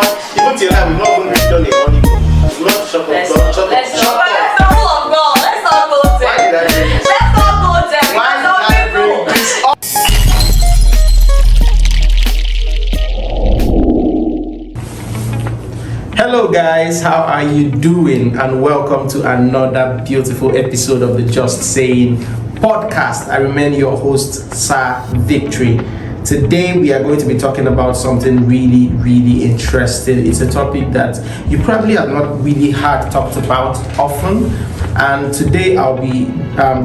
even till now, we've not even reached on the honeymoon. We've not shut up. Let's not go there. Let's not go there. Why did I do this? Let's not go there. Why did I bring this up? Hello guys, how are you doing? And welcome to another beautiful episode of the Just Saying podcast. I remain your host, Sir Victory. Today we are going to be talking about something really interesting. It's a topic that you probably have not really heard talked about often, and today I'll be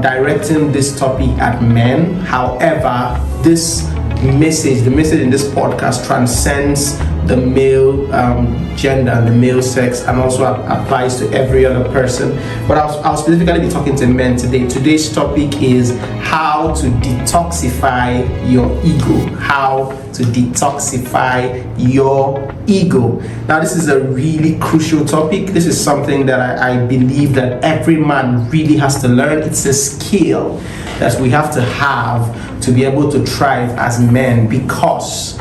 directing this topic at men. However, the message in this podcast transcends the male gender and the male sex, and also applies to every other person. But I'll specifically be talking to men today. Today's topic is how to detoxify your ego. How to detoxify your ego. Now, this is a really crucial topic. This is something that I believe that every man really has to learn. It's a skill that we have to be able to thrive as men, because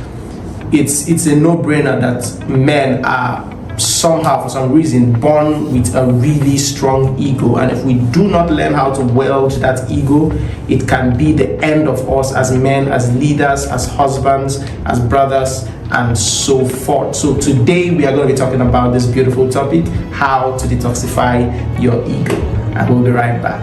it's a no-brainer that men are somehow, for some reason, born with a really strong ego, and if we do not learn how to weld that ego, it can be the end of us as men, as leaders, as husbands, as brothers, and so forth. So today we are going to be talking about this beautiful topic, how to detoxify your ego, and we'll be right back.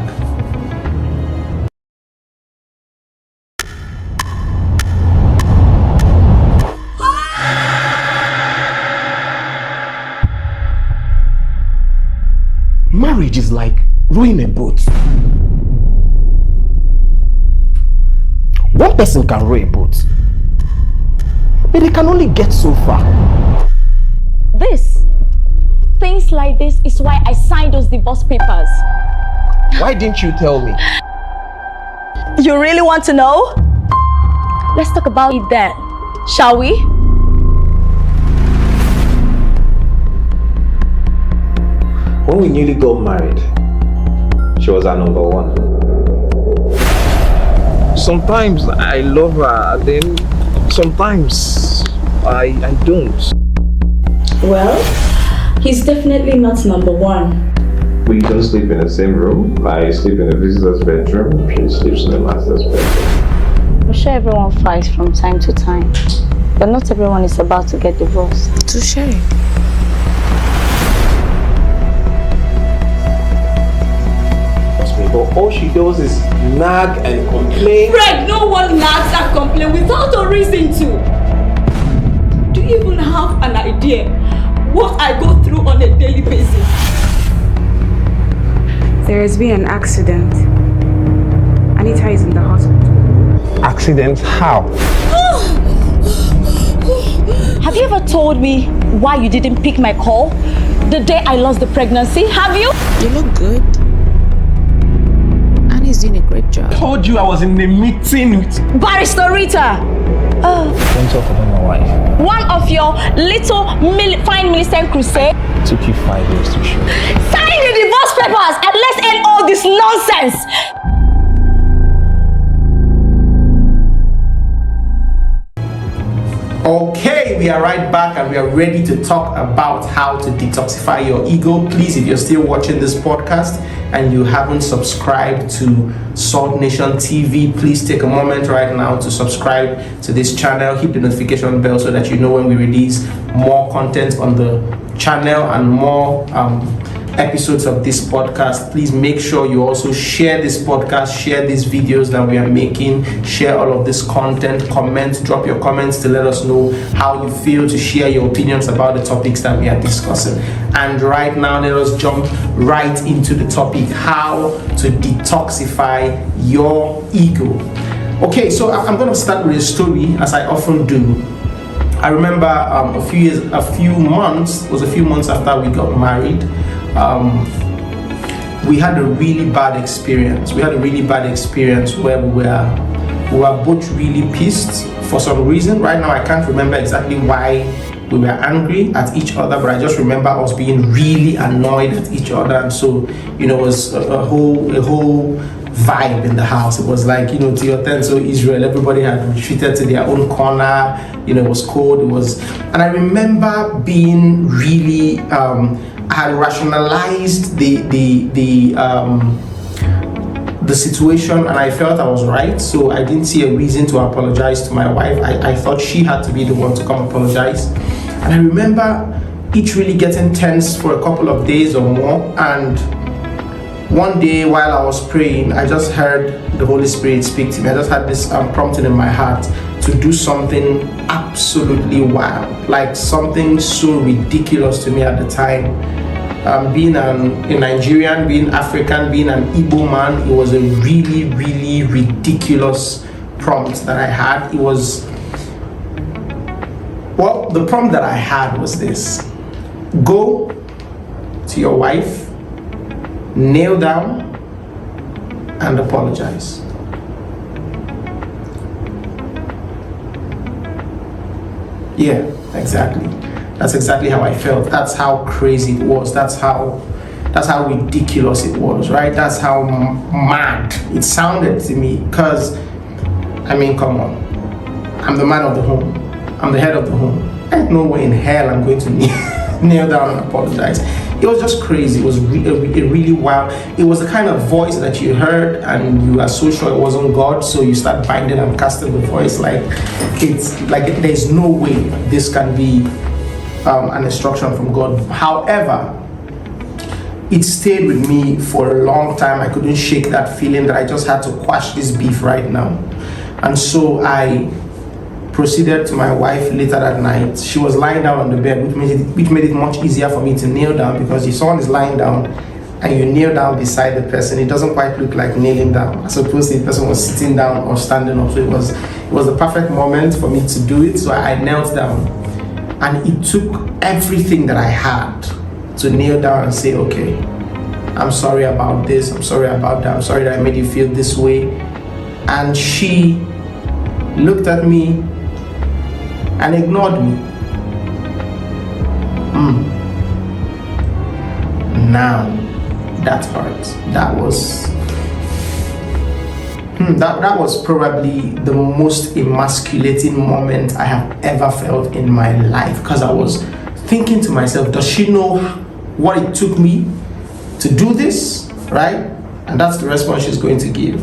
Marriage is like rowing a boat. One person can row a boat, but they can only get so far. Things like this is why I signed those divorce papers. Why didn't you tell me? You really want to know? Let's talk about it then, shall we? When we newly got married, she was our number one. Sometimes I love her, then sometimes I don't. Well, he's definitely not number one. We don't sleep in the same room. I sleep in the visitor's bedroom. She sleeps in the master's bedroom. I'm sure everyone fights from time to time, but not everyone is about to get divorced. Touché. But all she does is nag and complain. Fred, no one nags and complains without a reason to. Do you even have an idea what I go through on a daily basis? There has been an accident. Anita is in the hospital. Accident? How? Have you ever told me why you didn't pick my call the day I lost the pregnancy? Have you? You look good. He's doing a great job. I told you I was in a meeting with Barrister Rita. Don't talk about my wife. One of your little fine Millicent crusade. It took you 5 years to show. Sign the divorce papers and let's end all this nonsense. Okay, we are right back and we are ready to talk about how to detoxify your ego. Please, if you're still watching this podcast and you haven't subscribed to Salt Nation TV, please take a moment right now to subscribe to this channel. Hit the notification bell so that you know when we release more content on the channel and more episodes of this podcast. Please make sure you also share this podcast, share these videos that we are making, share all of this content, drop your comments to let us know how you feel, to share your opinions about the topics that we are discussing. And right now, let us jump right into the topic, how to detoxify your ego. Okay, so I'm going to start with a story, as I often do. I remember a few months after we got married, we had a really bad experience. Where we were both really pissed for some reason. Right now, I can't remember exactly why we were angry at each other, but I just remember us being really annoyed at each other. And so, it was a whole vibe in the house. It was like, to your tent, so Israel, everybody had retreated to their own corner. It was cold. And I remember being really, I had rationalized the situation, and I felt I was right, so I didn't see a reason to apologize to my wife. I thought she had to be the one to come apologize. And I remember it really getting tense for a couple of days or more, and one day while I was praying, I just heard the Holy Spirit speak to me. I just had this prompting in my heart to do something absolutely wild, like something so ridiculous to me at the time. Being a Nigerian, being African, being an Igbo man, it was a really, really ridiculous prompt that I had. The prompt that I had was this: go to your wife, kneel down, and apologize. Yeah, exactly. That's exactly how I felt. That's how crazy it was. That's how ridiculous it was, right? That's how mad it sounded to me. Because, come on. I'm the man of the home. I'm the head of the home. There's no way in hell I'm going to kneel down and apologize. It was just crazy. It was really wild. It was the kind of voice that you heard and you are so sure it wasn't God, so you start binding and casting the voice it's like there's no way this can be an instruction from God. However, it stayed with me for a long time. I couldn't shake that feeling that I just had to quash this beef right now. And so I proceeded to my wife later that night. She was lying down on the bed, which made it much easier for me to kneel down, because if someone is lying down and you kneel down beside the person, it doesn't quite look like kneeling down. I suppose the person was sitting down or standing up. So it was the perfect moment for me to do it. So I knelt down. And it took everything that I had to kneel down and say, okay, I'm sorry about this, I'm sorry about that, I'm sorry that I made you feel this way. And she looked at me and ignored me. Now, that hurt. That was probably the most emasculating moment I have ever felt in my life, because I was thinking to myself, does she know what it took me to do this, right? And that's the response she's going to give.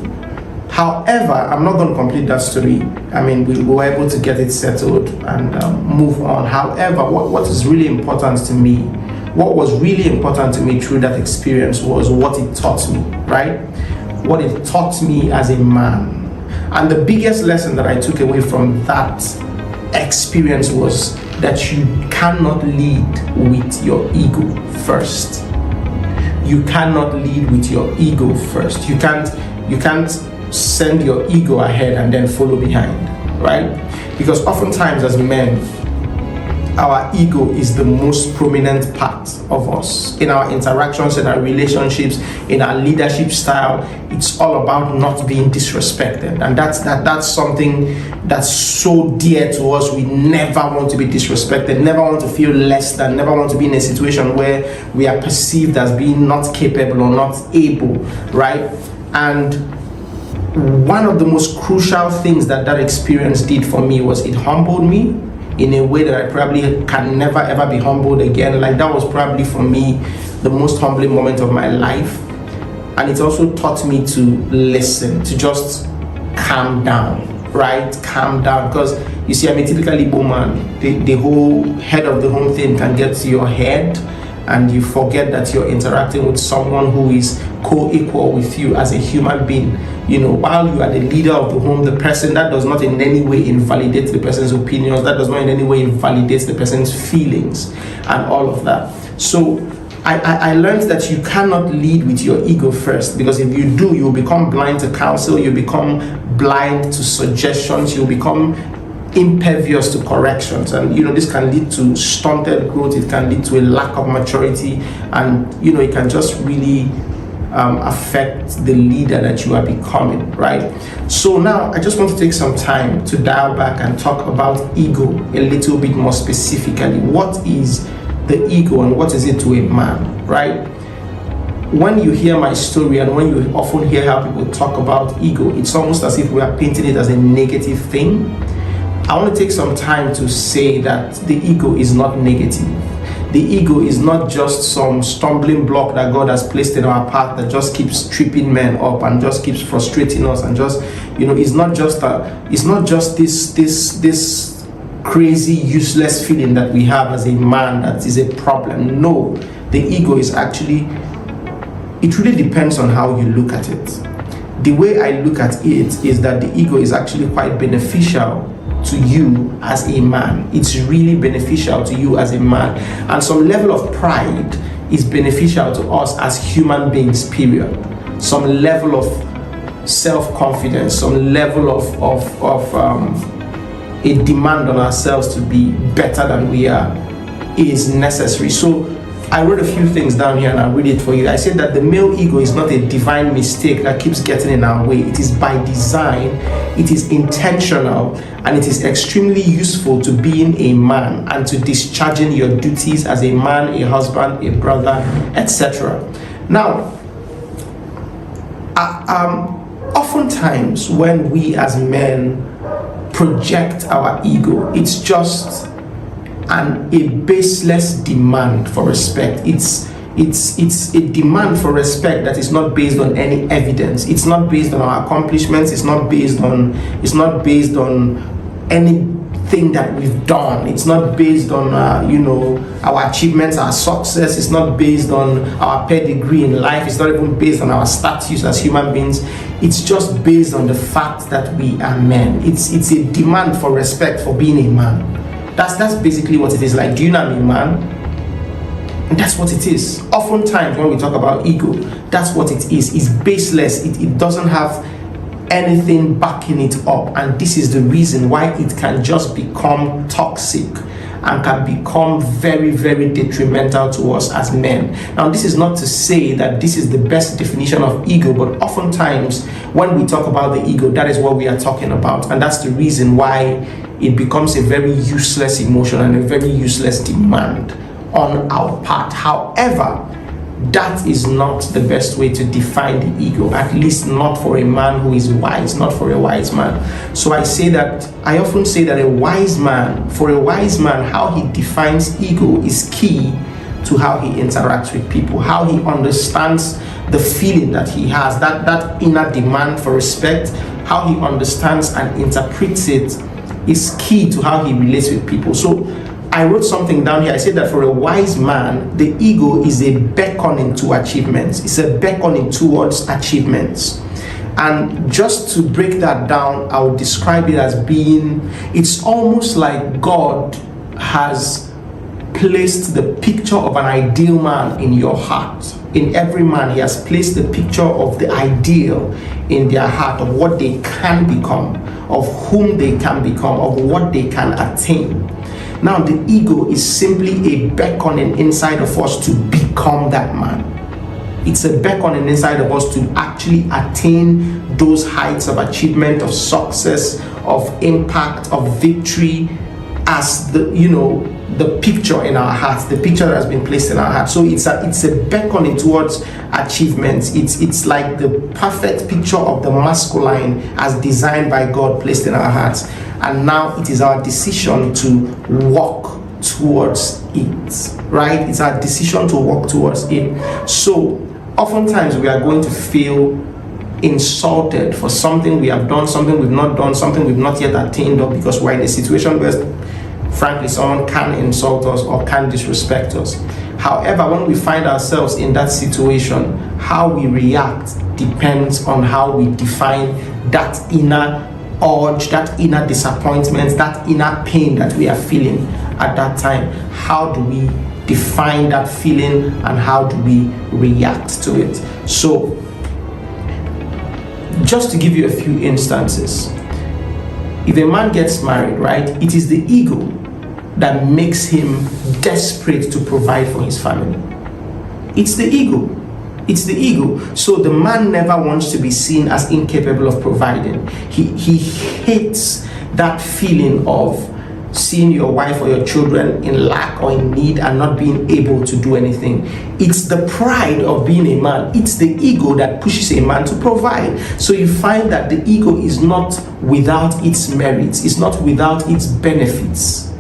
However, I'm not going to complete that story. We were able to get it settled and move on. However, what is really important to me, what was really important to me through that experience was what it taught me, right? What it taught me as a man. And the biggest lesson that I took away from that experience was that you cannot lead with your ego first. You cannot lead with your ego first. You can't send your ego ahead and then follow behind, right? Because oftentimes as men, our ego is the most prominent part of us. In our interactions, in our relationships, in our leadership style, it's all about not being disrespected. And that's something that's so dear to us. We never want to be disrespected, never want to feel less than, never want to be in a situation where we are perceived as being not capable or not able, right? And one of the most crucial things that experience did for me was it humbled me in a way that I probably can never ever be humbled again. Like, that was probably for me the most humbling moment of my life. And it also taught me to listen, to just calm down, right? Calm down, because you see, I'm a typical Igbo man. The whole head of the home thing can get to your head, and you forget that you're interacting with someone who is co-equal with you as a human being. While you are the leader of the home, the person, that does not in any way invalidate the person's opinions, that does not in any way invalidate the person's feelings and all of that. So I learned that you cannot lead with your ego first, because if you do, you'll become blind to counsel, you'll become blind to suggestions, you'll become impervious to corrections, and this can lead to stunted growth. It can lead to a lack of maturity, and it can just really affect the leader that you are becoming, right? So now I just want to take some time to dial back and talk about ego a little bit more specifically. What is the ego and what is it to a man, right? when you hear my story and when you often hear how people talk about ego, it's almost as if we are painting it as a negative thing. I want to take some time to say that the ego is not negative. The ego is not just some stumbling block that God has placed in our path that just keeps tripping men up and just keeps frustrating us and just, it's not just this crazy useless feeling that we have as a man that is a problem. No, the ego is actually, it really depends on how you look at it. The way I look at it is that the ego is actually quite beneficial to you as a man. It's really beneficial to you as a man, and some level of pride is beneficial to us as human beings, period. Some level of self-confidence, some level of a demand on ourselves to be better than we are is necessary. So I wrote a few things down here and I'll read it for you. I said that the male ego is not a divine mistake that keeps getting in our way. It is by design, it is intentional, and it is extremely useful to being a man and to discharging your duties as a man, a husband, a brother, etc. Now, oftentimes when we as men project our ego, it's just a baseless demand for respect. It's a demand for respect that is not based on any evidence. It's not based on our accomplishments. It's not based on anything that we've done. It's not based on our achievements, our success. It's not based on our pedigree in life. It's not even based on our status as human beings. It's just based on the fact that we are men. It's a demand for respect for being a man. That's basically what it is. Like, do you know I'm a man? And that's what it is. Oftentimes when we talk about ego, that's what it is. It's baseless. It doesn't have anything backing it up. And this is the reason why it can just become toxic and can become very, very detrimental to us as men. Now, this is not to say that this is the best definition of ego, but oftentimes when we talk about the ego, that is what we are talking about. And that's the reason why it becomes a very useless emotion and a very useless demand on our part. However, that is not the best way to define the ego, at least not for a man who is wise, not for a wise man. So I often say that for a wise man, how he defines ego is key to how he interacts with people, how he understands the feeling that he has, that inner demand for respect, how he understands and interprets it is key to how he relates with people. So I wrote something down here. I said that for a wise man, the ego is a beckoning to achievements. It's a beckoning towards achievements. And just to break that down, I would describe it as it's almost like God has placed the picture of an ideal man in your heart. In every man, he has placed the picture of the ideal in their heart, of what they can become, of whom they can become, of what they can attain. Now, the ego is simply a beckoning inside of us to become that man. It's a beckoning inside of us to actually attain those heights of achievement, of success, of impact, of victory, as the picture in our hearts, the picture that has been placed in our hearts. So it's a beckoning towards achievements. It's like the perfect picture of the masculine as designed by God, placed in our hearts. And now it is our decision to walk towards it, right? It's our decision to walk towards it. So oftentimes we are going to feel insulted for something we have done, something we've not done, something we've not yet attained, or because we're in a situation where frankly someone can insult us or can disrespect us. However, when we find ourselves in that situation, how we react depends on how we define that inner urge, that inner disappointment, that inner pain that we are feeling at that time. How do we define that feeling and how do we react to it? So just to give you a few instances, if a man gets married, right, it is the ego that makes him desperate to provide for his family. It's the ego. It's the ego. So the man never wants to be seen as incapable of providing. He hates that feeling of seeing your wife or your children in lack or in need and not being able to do anything. It's the pride of being a man. It's the ego that pushes a man to provide. So you find that the ego is not without its merits. It's not without its benefits.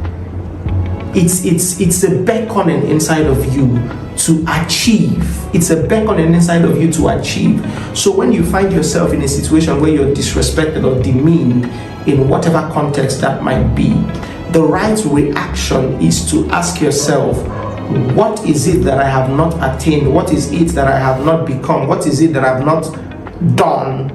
It's a beckoning inside of you to achieve. It's a beckoning inside of you to achieve. So when you find yourself in a situation where you're disrespected or demeaned in whatever context that might be, the right reaction is to ask yourself, what is it that I have not attained? What is it that I have not become? What is it that I have not done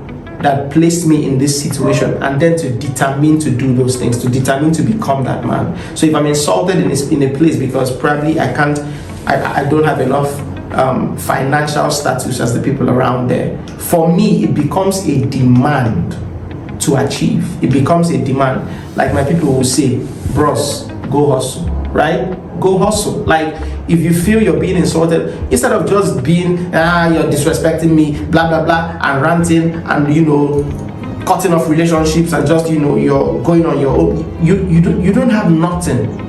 that placed me in this situation? And then to determine to do those things, to determine to become that man. So if I'm insulted in a place because probably I don't have enough financial status as the people around there, for me it becomes a demand to achieve. It becomes a demand. Like my people will say, bros, go hustle, right? Go hustle. Like if you feel you're being insulted, instead of just being, you're disrespecting me, blah, blah, blah, and ranting and, cutting off relationships and just, you're going on your own, you don't have nothing.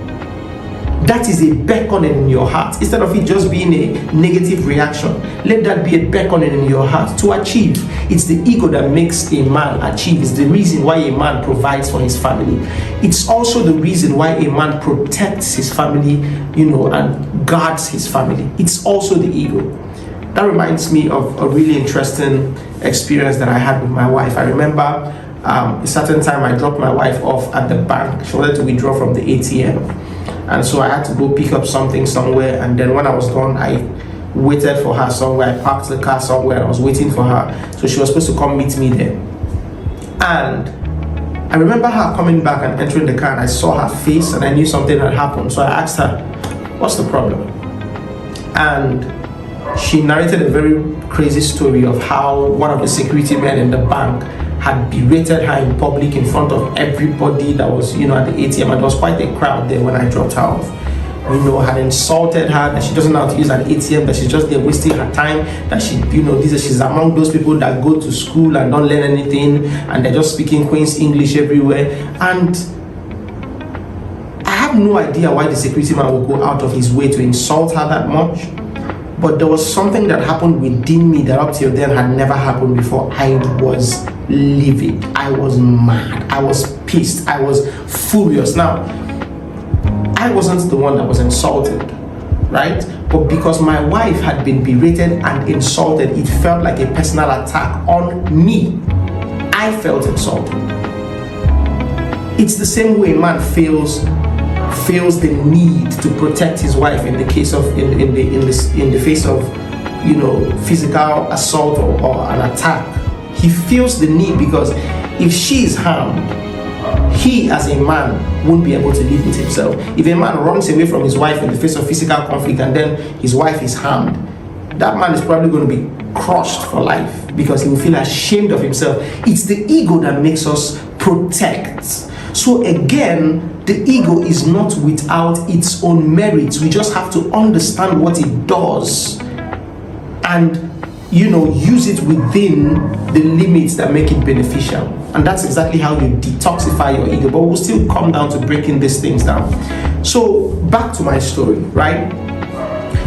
That is a beckoning in your heart. Instead of it just being a negative reaction, let that be a beckoning in your heart to achieve. It's the ego that makes a man achieve. It's the reason why a man provides for his family. It's also the reason why a man protects his family, and guards his family. It's also the ego. That reminds me of a really interesting experience that I had with my wife. I remember a certain time I dropped my wife off at the bank. She wanted to withdraw from the ATM. And so I had to go pick up something somewhere, and then when I was done, I waited for her somewhere. I parked the car somewhere, I was waiting for her. So she was supposed to come meet me there. And I remember her coming back and entering the car, and I saw her face and I knew something had happened. So I asked her, what's the problem? And she narrated a very crazy story of how one of the security men in the bank had berated her in public in front of everybody that was, at the ATM. And there was quite a crowd there when I dropped her off. Had insulted her, that she doesn't know how to use an ATM, that she's just there wasting her time, that she's among those people that go to school and don't learn anything, and they're just speaking Queen's English everywhere. And I have no idea why the security man would go out of his way to insult her that much. But there was something that happened within me that up till then had never happened before. I was livid. I was mad. I was pissed. I was furious. Now, I wasn't the one that was insulted, right? But because my wife had been berated and insulted, it felt like a personal attack on me. I felt insulted. It's the same way a man feels the need to protect his wife in the case of in the face of physical assault or an attack. He feels the need because if she is harmed, he as a man won't be able to live with himself. If a man runs away from his wife in the face of physical conflict and then his wife is harmed, that man is probably going to be crushed for life because he will feel ashamed of himself. It's the ego that makes us protect. So again, the ego is not without its own merits. We just have to understand what it does and use it within the limits that make it beneficial. And that's exactly how you detoxify your ego. But we'll still come down to breaking these things down. So back to my story, right?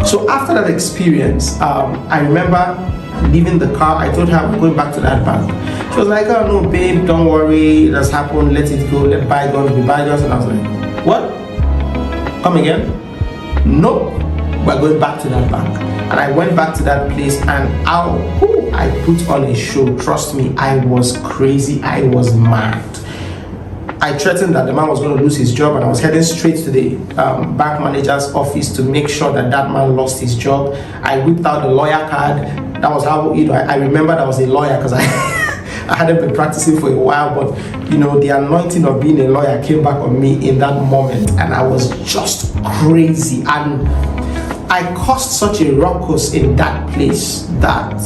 So after that experience, I remember leaving the car. I told her I'm going back to that bank. She was like, oh no babe, don't worry, it has happened, let it go, let bygones be bygones. And I was like, what? Come again? Nope, we're going back to that bank. And I went back to that place and I put on a show. Trust me, I was crazy, I was mad. I threatened that the man was going to lose his job, and I was heading straight to the bank manager's office to make sure that man lost his job. I whipped out the lawyer card. That was how, I remember I was a lawyer because I hadn't been practicing for a while, but the anointing of being a lawyer came back on me in that moment, and I was just crazy. And I caused such a ruckus in that place that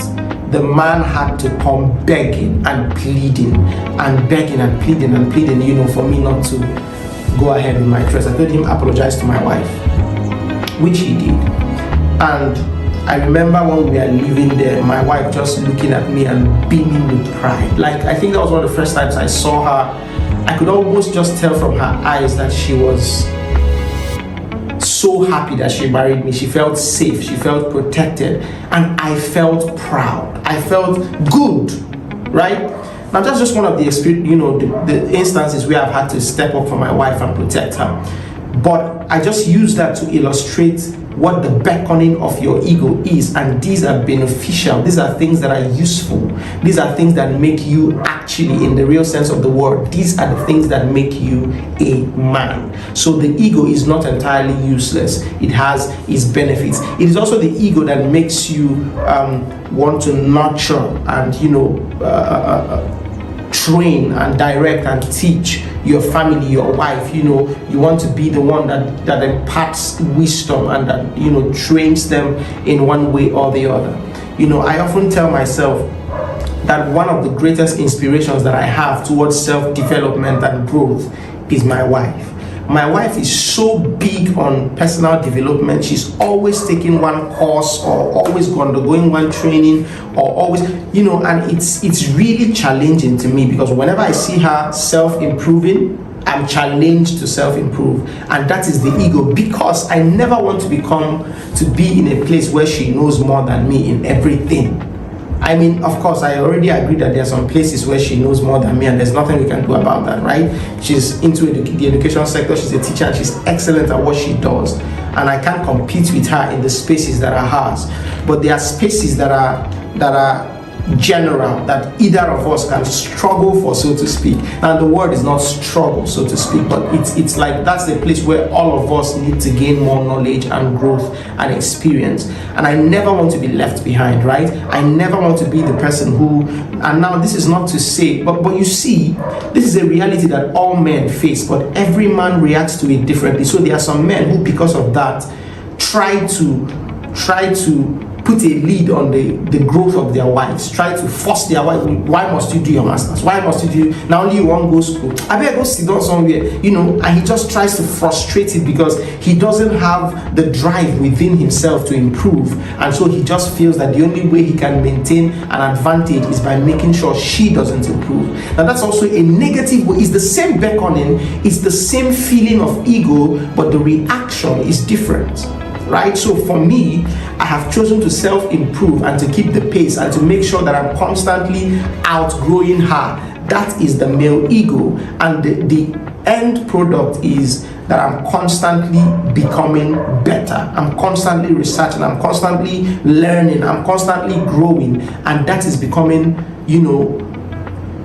the man had to come begging and pleading and begging and pleading and pleading, for me not to go ahead with my trust. I told him apologize to my wife, which he did. And I remember when we were leaving there, my wife just looking at me and beaming with pride. Like, I think that was one of the first times I saw her I could almost just tell from her eyes that she was so happy that she married me. She felt safe, she felt protected, and I felt proud. I felt good, right? Now that's just one of the experience, the instances where I've had to step up for my wife and protect her. But I just use that to illustrate what the beckoning of your ego is, and these are beneficial. These are things that are useful. These are things that make you actually, in the real sense of the word, these are the things that make you a man. So the ego is not entirely useless. It has its benefits. It is also the ego that makes you want to nurture and train and direct and teach your family, your wife. You want to be the one that imparts wisdom and that trains them in one way or the other. I often tell myself that one of the greatest inspirations that I have towards self-development and growth is my wife. My wife is so big on personal development. She's always taking one course or always undergoing one training or always, and it's really challenging to me, because whenever I see her self-improving, I'm challenged to self-improve. And that is the ego, because I never want to be in a place where she knows more than me in everything. I mean, of course, I already agree that there are some places where she knows more than me, and there's nothing we can do about that, right? She's into the education sector, she's a teacher, and she's excellent at what she does. And I can't compete with her in the spaces that are hers. But there are spaces that are general, that either of us can struggle for, so to speak. And the word is not struggle, so to speak, but it's like that's the place where all of us need to gain more knowledge and growth and experience. And I never want to be left behind, right? I never want to be the person who, and now this is not to say, but you see, this is a reality that all men face, but every man reacts to it differently. So there are some men who, because of that, try to put a lead on the growth of their wives, try to force their wife. Why must you do your masters? Why must you do, now only you want to go school? I better go sit down somewhere, and he just tries to frustrate it because he doesn't have the drive within himself to improve. And so he just feels that the only way he can maintain an advantage is by making sure she doesn't improve. Now that's also a negative way. It's the same beckoning, it's the same feeling of ego, but the reaction is different. Right? So for me, I have chosen to self-improve and to keep the pace and to make sure that I'm constantly outgrowing her. That is the male ego, and the end product is that I'm constantly becoming better. I'm constantly researching, I'm constantly learning, I'm constantly growing, and that is becoming,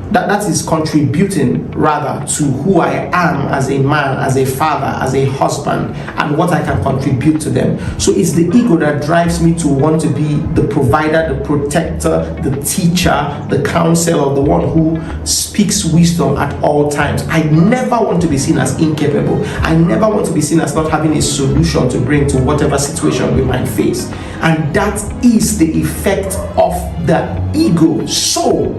that is contributing rather to who I am as a man, as a father, as a husband, and what I can contribute to them. So it's the ego that drives me to want to be the provider, the protector, the teacher, the counselor, the one who speaks wisdom at all times. I never want to be seen as incapable. I never want to be seen as not having a solution to bring to whatever situation we might face. And that is the effect of the ego. So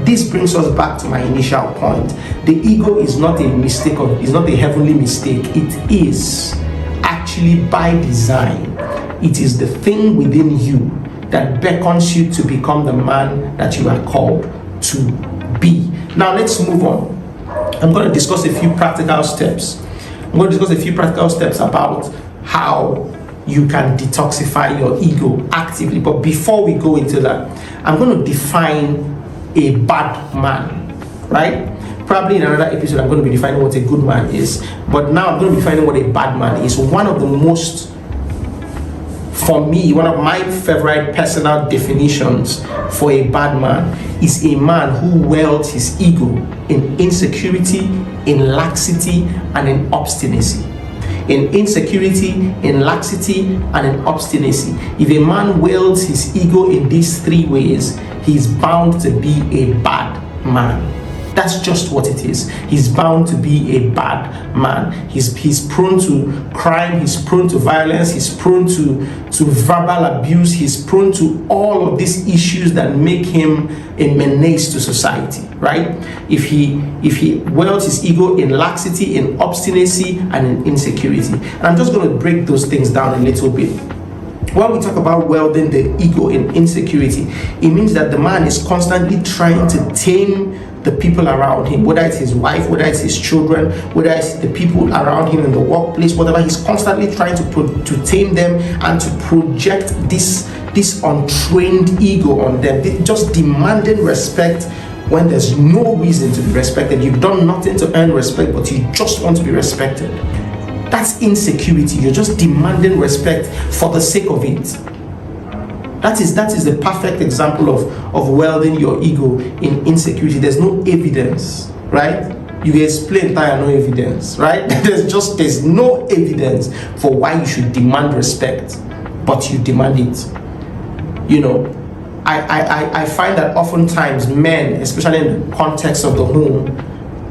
this brings us back to my initial point. The ego is not a mistake, it's not a heavenly mistake. It is actually by design. It is the thing within you that beckons you to become the man that you are called to be. Now let's move on. I'm going to discuss a few practical steps. About how you can detoxify your ego actively. But before we go into that, I'm going to define a bad man, right? Probably in another episode I'm going to be defining what a good man is, but now I'm going to be defining what a bad man is. One of my favorite personal definitions for a bad man is a man who wields his ego in insecurity, in laxity, and in obstinacy. In insecurity, in laxity, and in obstinacy. If a man wields his ego in these three ways, he's bound to be a bad man. That's just what it is. He's bound to be a bad man. He's prone to crime, he's prone to violence, he's prone to verbal abuse, he's prone to all of these issues that make him a menace to society, right? If he wields his ego in laxity, in obstinacy, and in insecurity. And I'm just going to break those things down a little bit. When we talk about wielding the ego in insecurity, it means that the man is constantly trying to tame the people around him, whether it's his wife, whether it's his children, whether it's the people around him in the workplace, whatever. He's constantly trying to tame them and to project this untrained ego on them, just demanding respect when there's no reason to be respected. You've done nothing to earn respect, but you just want to be respected. That's insecurity. You're just demanding respect for the sake of it. That is the perfect example of welding your ego in insecurity. There's no evidence, right? You explain that no evidence, right? There's no evidence for why you should demand respect, but you demand it. You know, I find that oftentimes men, especially in the context of the home,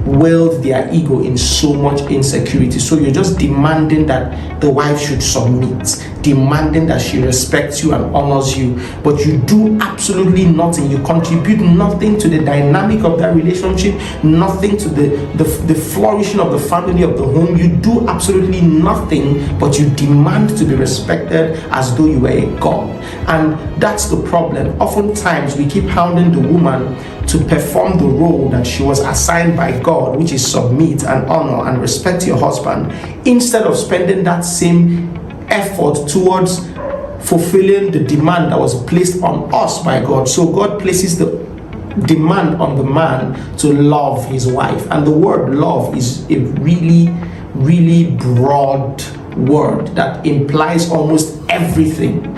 weld their ego in so much insecurity. So you're just demanding that the wife should submit, demanding that she respects you and honors you, but you do absolutely nothing. You contribute nothing to the dynamic of that relationship, nothing to the flourishing of the family, of the home. You do absolutely nothing, but you demand to be respected as though you were a god. And that's the problem. Oftentimes we keep hounding the woman to perform the role that she was assigned by God, which is submit and honor and respect your husband, instead of spending that same effort towards fulfilling the demand that was placed on us by God. So God places the demand on the man to love his wife. And the word love is a really, really broad word that implies almost everything.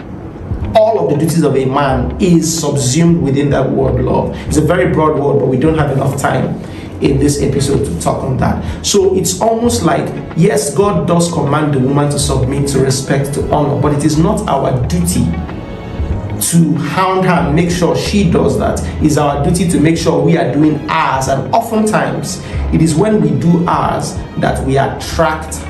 All of the duties of a man is subsumed within that word love. It's a very broad word, but we don't have enough time in this episode to talk on that. So it's almost like, yes, God does command the woman to submit, to respect, to honor, but it is not our duty to hound her and make sure she does that. It's our duty to make sure we are doing ours. And oftentimes it is when we do ours that we attract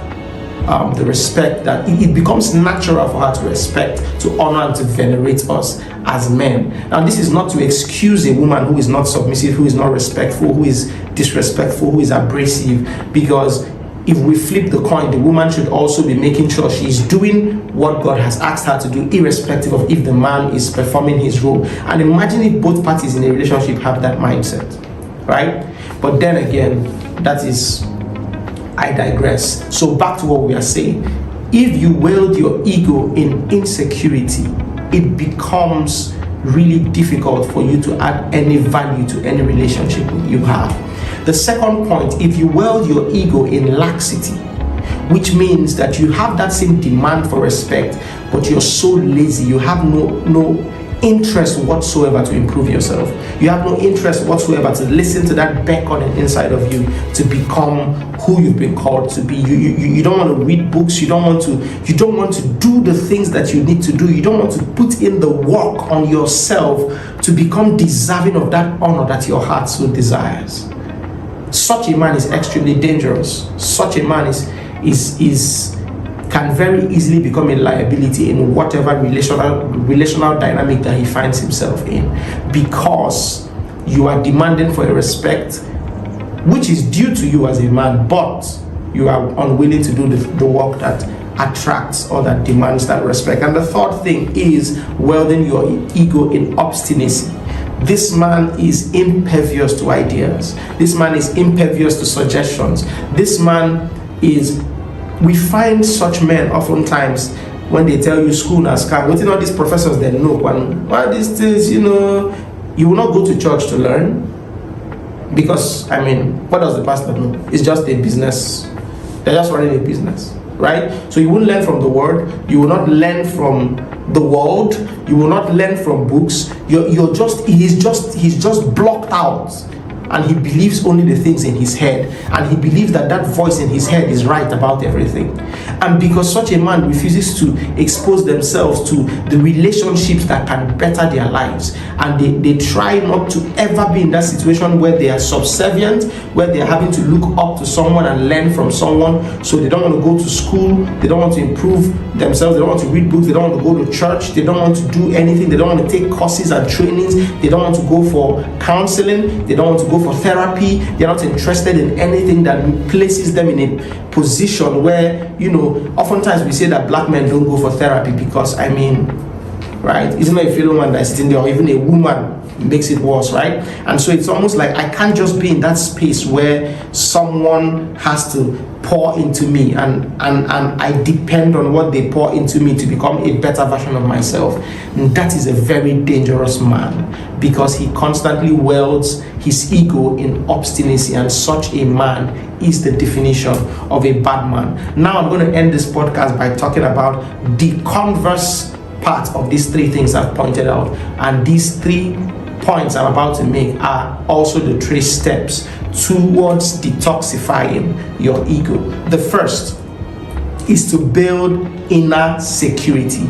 the respect, that it becomes natural for her to respect, to honor, and to venerate us as men. Now, this is not to excuse a woman who is not submissive, who is not respectful, who is disrespectful, who is abrasive, because if we flip the coin, the woman should also be making sure she's doing what God has asked her to do, irrespective of if the man is performing his role. And imagine if both parties in a relationship have that mindset, right? But then again, I digress. So back to what we are saying. If you weld your ego in insecurity, it becomes really difficult for you to add any value to any relationship you have. The second point, if you weld your ego in laxity, which means that you have that same demand for respect, but you're so lazy, you have no interest whatsoever to improve yourself. You have no interest whatsoever to listen to that beckoning inside of you to become who you've been called to be. You don't want to read books. You don't want to do the things that you need to do. You don't want to put in the work on yourself to become deserving of that honor that your heart so desires. Such a man is extremely dangerous. Such a man can very easily become a liability in whatever relational dynamic that he finds himself in, because you are demanding for a respect which is due to you as a man, but you are unwilling to do the work that attracts or that demands that respect. And the third thing is welding your ego in obstinacy. This man is impervious to ideas. This man is impervious to suggestions. This man is... We find such men oftentimes when they tell you school na scam. What all these professors they know? Why these things, you will not go to church to learn. Because, what does the pastor know? It's just a business. They're just running a business, right? So you won't learn from the word. You will not learn from the world. You will not learn from books. He's just blocked out. And he believes only the things in his head, and he believes that voice in his head is right about everything. And because such a man refuses to expose themselves to the relationships that can better their lives, and they try not to ever be in that situation where they are subservient, where they are having to look up to someone and learn from someone. So they don't want to go to school, they don't want to improve themselves, they don't want to read books, they don't want to go to church, they don't want to do anything, they don't want to take courses and trainings, they don't want to go for counseling, they don't want to go for therapy. They're not interested in anything that places them in a position where, oftentimes we say that black men don't go for therapy because, right? Isn't there a fellow man that's sitting there, or even a woman makes it worse, right? And so it's almost like I can't just be in that space where someone has to pour into me and I depend on what they pour into me to become a better version of myself. And that is a very dangerous man, because he constantly welds his ego in obstinacy, and such a man is the definition of a bad man. Now I'm going to end this podcast by talking about the converse part of these three things I've pointed out, and these 3 points I'm about to make are also the 3 steps towards detoxifying your ego. The first is to build inner security.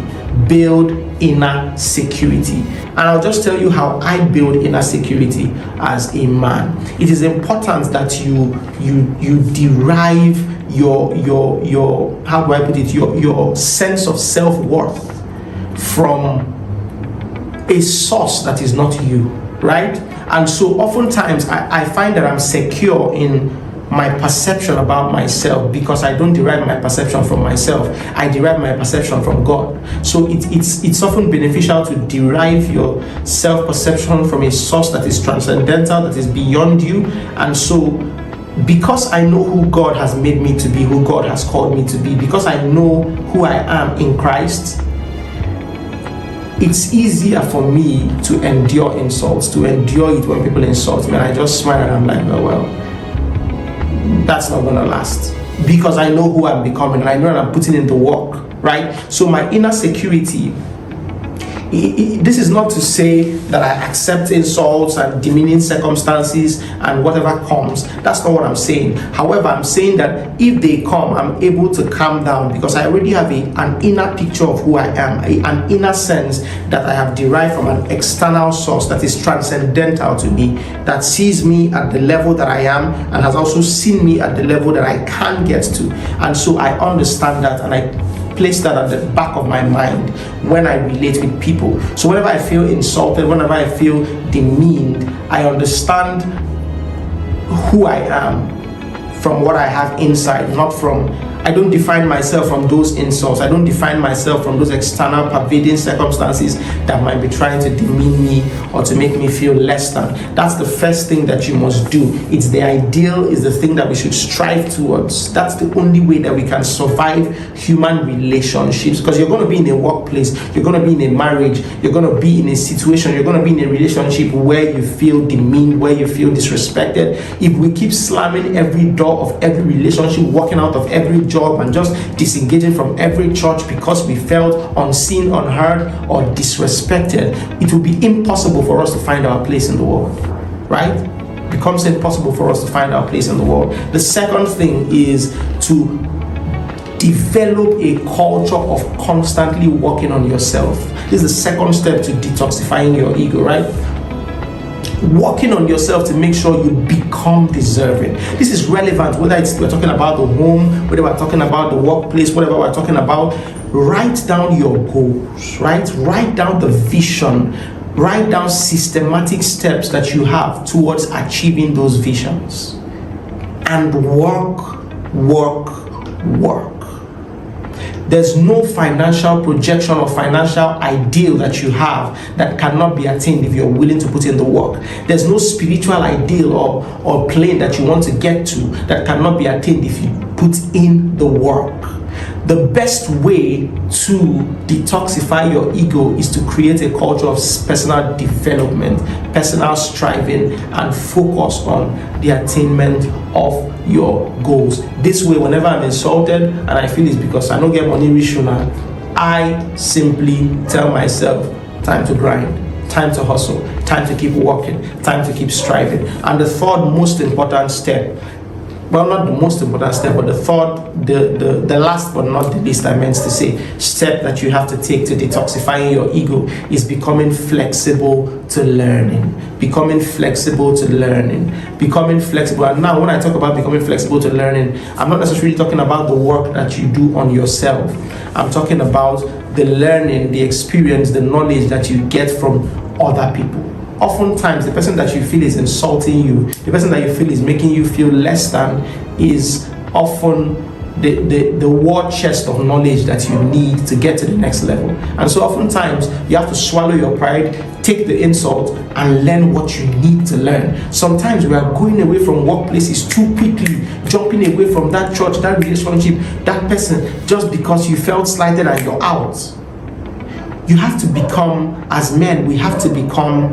Build inner security. And I'll just tell you how I build inner security as a man. It is important that you derive your how do I put it, your sense of self-worth from a source that is not you, right? And so oftentimes I find that I'm secure in my perception about myself because I don't derive my perception from myself. I derive my perception from God. So it's often beneficial to derive your self-perception from a source that is transcendental, that is beyond you. And so because I know who God has made me to be, who God has called me to be, because I know who I am in Christ, it's easier for me to endure insults, to endure it when people insult me. And I just smile and I'm like, oh, well, that's not gonna last, because I know who I'm becoming and I know that I'm putting in the work, right? So my inner security, this is not to say that I accept insults and demeaning circumstances and whatever comes. That's not what I'm saying. However, I'm saying that if they come, I'm able to calm down because I already have an inner picture of who I am, an inner sense that I have derived from an external source that is transcendental to me, that sees me at the level that I am and has also seen me at the level that I can get to. And so I understand that, and I place that at the back of my mind when I relate with people. So whenever I feel insulted, whenever I feel demeaned, I understand who I am from what I have inside, I don't define myself from those insults. I don't define myself from those external pervading circumstances that might be trying to demean me or to make me feel less than. That's the first thing that you must do. It's the ideal, is the thing that we should strive towards. That's the only way that we can survive human relationships, because you're going to be in a workplace, you're going to be in a marriage, you're going to be in a situation, you're going to be in a relationship where you feel demeaned, where you feel disrespected. If we keep slamming every door of every relationship, walking out of every job, and just disengaging from every church because we felt unseen, unheard, or disrespected, it will be impossible for us to find our place in the world, right? It becomes impossible for us to find our place in the world. The second thing is to develop a culture of constantly working on yourself. This is the second step to detoxifying your ego, right? Working on yourself to make sure you become deserving. This is relevant whether we're talking about the home, whether we're talking about the workplace, whatever we're talking about. Write down your goals, right? Write down the vision. Write down systematic steps that you have towards achieving those visions. And work. There's no financial projection or financial ideal that you have that cannot be attained if you're willing to put in the work. There's no spiritual ideal or plane that you want to get to that cannot be attained if you put in the work. The best way to detoxify your ego is to create a culture of personal development, personal striving, and focus on the attainment of your goals. This way, whenever I'm insulted and I feel it's because I don't get money rich now, I simply tell myself, time to grind, time to hustle, time to keep working, time to keep striving. And the third most important step, well, not the most important step, but the last but not the least, I meant to say, step that you have to take to detoxifying your ego is becoming flexible to learning. Becoming flexible to learning. Becoming flexible. And now when I talk about becoming flexible to learning, I'm not necessarily talking about the work that you do on yourself. I'm talking about the learning, the experience, the knowledge that you get from other people. Oftentimes, the person that you feel is insulting you, the person that you feel is making you feel less than, is often the war chest of knowledge that you need to get to the next level. And so oftentimes you have to swallow your pride, take the insult, and learn what you need to learn. Sometimes we are going away from workplaces too quickly, jumping away from that church, that relationship, that person, just because you felt slighted and you're out. You have to become, as men, we have to become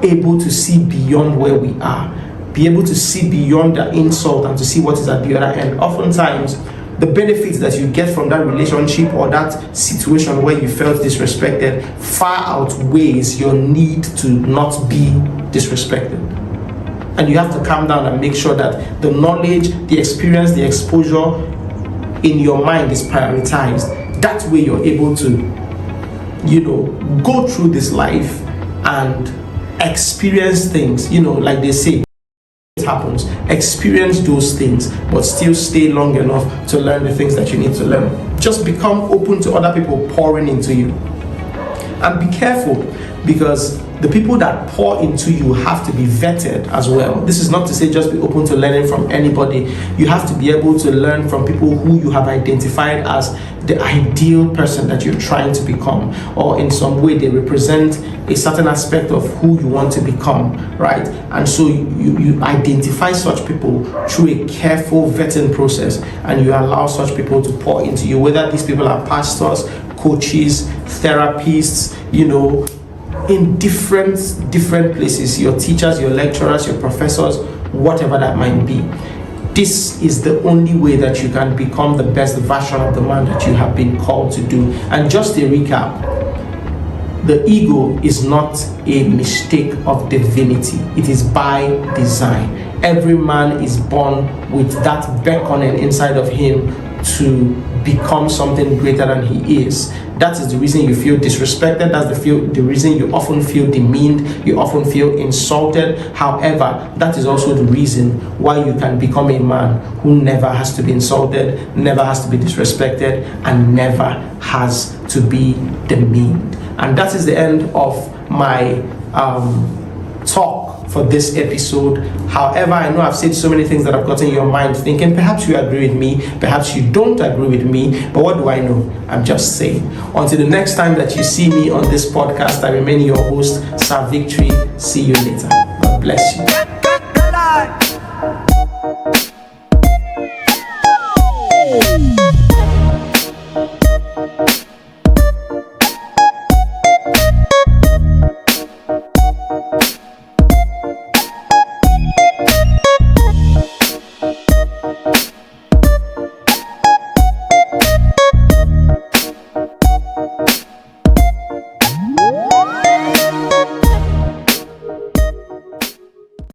able to see beyond where we are, be able to see beyond the insult and to see what is at the other end. Oftentimes, the benefits that you get from that relationship or that situation where you felt disrespected far outweighs your need to not be disrespected. And you have to calm down and make sure that the knowledge, the experience, the exposure in your mind is prioritized. That way you're able to, go through this life and experience things, like they say, it happens. Experience those things, but still stay long enough to learn the things that you need to learn. Just become open to other people pouring into you. And be careful, because the people that pour into you have to be vetted as well. This is not to say just be open to learning from anybody. You have to be able to learn from people who you have identified as the ideal person that you're trying to become, or in some way they represent a certain aspect of who you want to become, right? And so you identify such people through a careful vetting process, and you allow such people to pour into you, whether these people are pastors, coaches, therapists, in different places, your teachers, your lecturers, your professors, whatever that might be. This is the only way that you can become the best version of the man that you have been called to do. And just a recap, the ego is not a mistake of divinity. It is by design. Every man is born with that beckoning inside of him to become something greater than he is. That is the reason you feel disrespected. That's the reason you often feel demeaned. You often feel insulted. However, that is also the reason why you can become a man who never has to be insulted, never has to be disrespected, and never has to be demeaned. And that is the end of my talk for this episode. However, I know I've said so many things that have gotten your mind thinking, perhaps you agree with me, perhaps you don't agree with me, but what do I know? I'm just saying. Until the next time that you see me on this podcast, I remain your host, Sir Victory. See you later. God bless you.